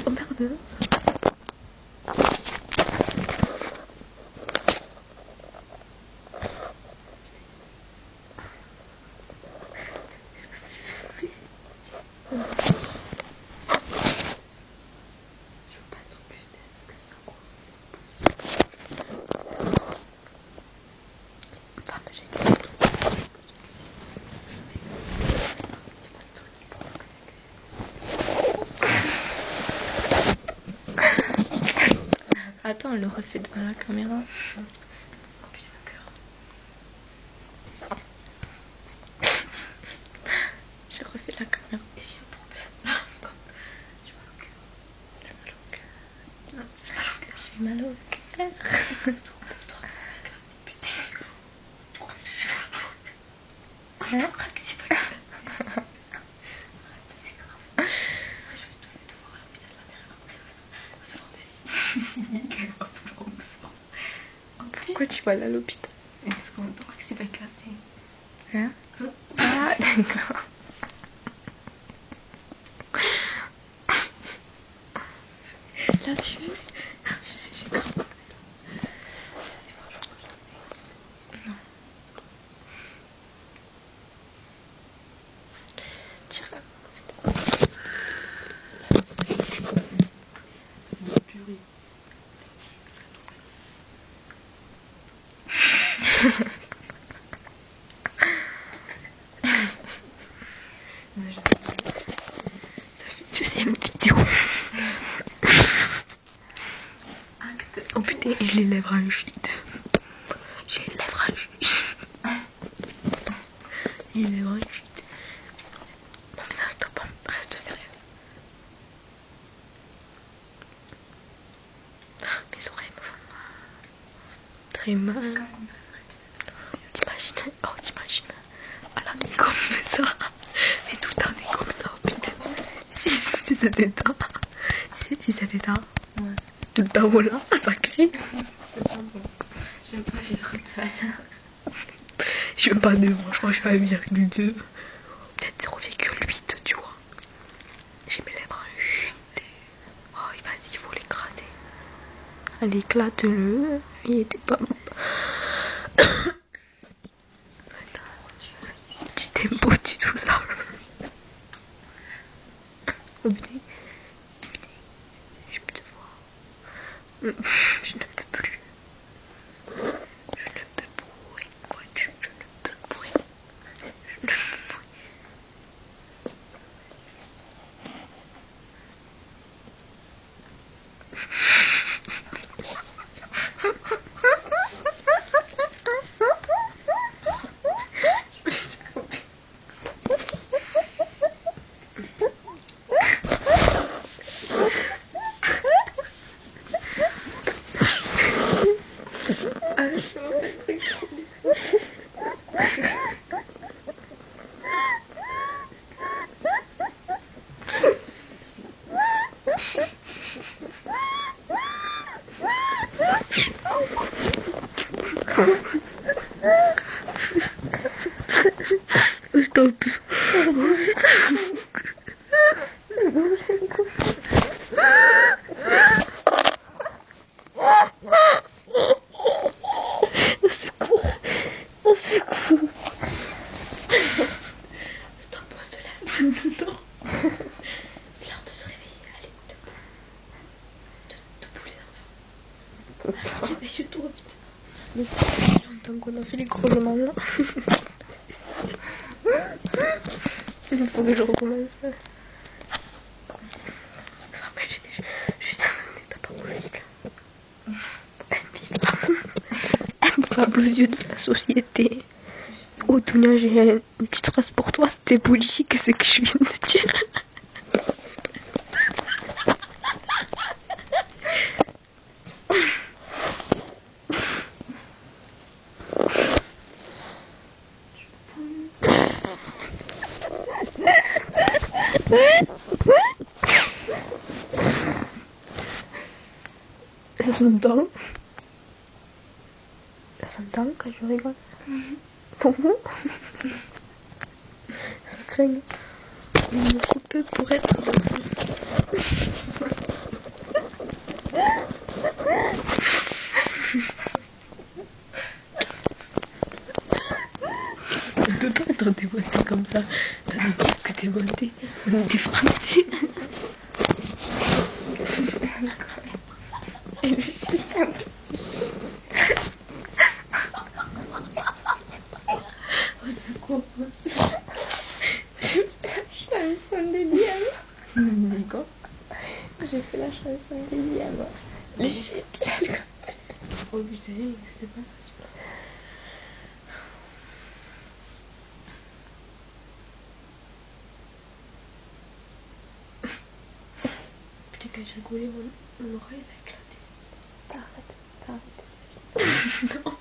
Oh merde. Attends, on le refait devant la caméra. Oh putain, mon cœur. J'ai refait la caméra. J'ai mal au cœur. Hein? Pourquoi tu vas aller à l'hôpital? Est-ce qu'on trouve que c'est pas éclaté? Hein? Ah, d'accord. Là, tu veux? J'ai grave pensé là. Je sais pas, je crois que Non. Tire. purée. Deuxième vidéo. Oh putain, j'ai les lèvres en chute. J'ai les lèvres en chute. Les lèvres en chute. Non mais non, stop, reste sérieuse. Mes oreilles me font mal. Très mal. T'imagines? Oh, t'imagines? Alors, t'es comme ça. Mais tout le temps, t'es comme ça. Oh putain. Si ça t'éteint. Si ça t'éteint. Ouais. Tout le temps, voilà, ça crie. C'est pas bon. J'aime pas vivre de Je suis même pas devant, je crois que je suis à 1,2. Peut-être 0,8, tu vois. J'ai mes lèvres en chute. Oh, vas-y, il faut l'écraser. Allez, éclate-le. Il était pas bon. Tu t'aimes pas du tout ça. Oh putain. Je peux te voir. Je ne peux plus. Je ne peux plus. Vois-tu, je ne peux plus. Je ne peux plus. Stop. Au secours. Au secours. Stop, on se lève. C'est l'heure de se réveiller. Allez, debout. Debout les enfants. Réveille-toi vite. Mais ça fait longtemps qu'on a fait les grognements là. Il faut que je recommence. Enfin, mais je suis dans un état pas possible. Invivable aux yeux de la société. Oh, Dounia, j'ai une petite phrase pour toi. C'était politique ce que je viens de dire. Ça s'entend. Ça s'entend quand je rigole. Pour vous. Ça craint. Il me faut peu pour être. ça. Que t'es monté. T'es frappé. Et le chien, Au secours. j'ai fait la chanson de Liam. Quoi? J'ai fait la chanson de Liam. Le shit. Oh putain, c'était pas ça. Putain, quand j'ai rigolé, mon oreille a éclaté. T'arrêtes. Non.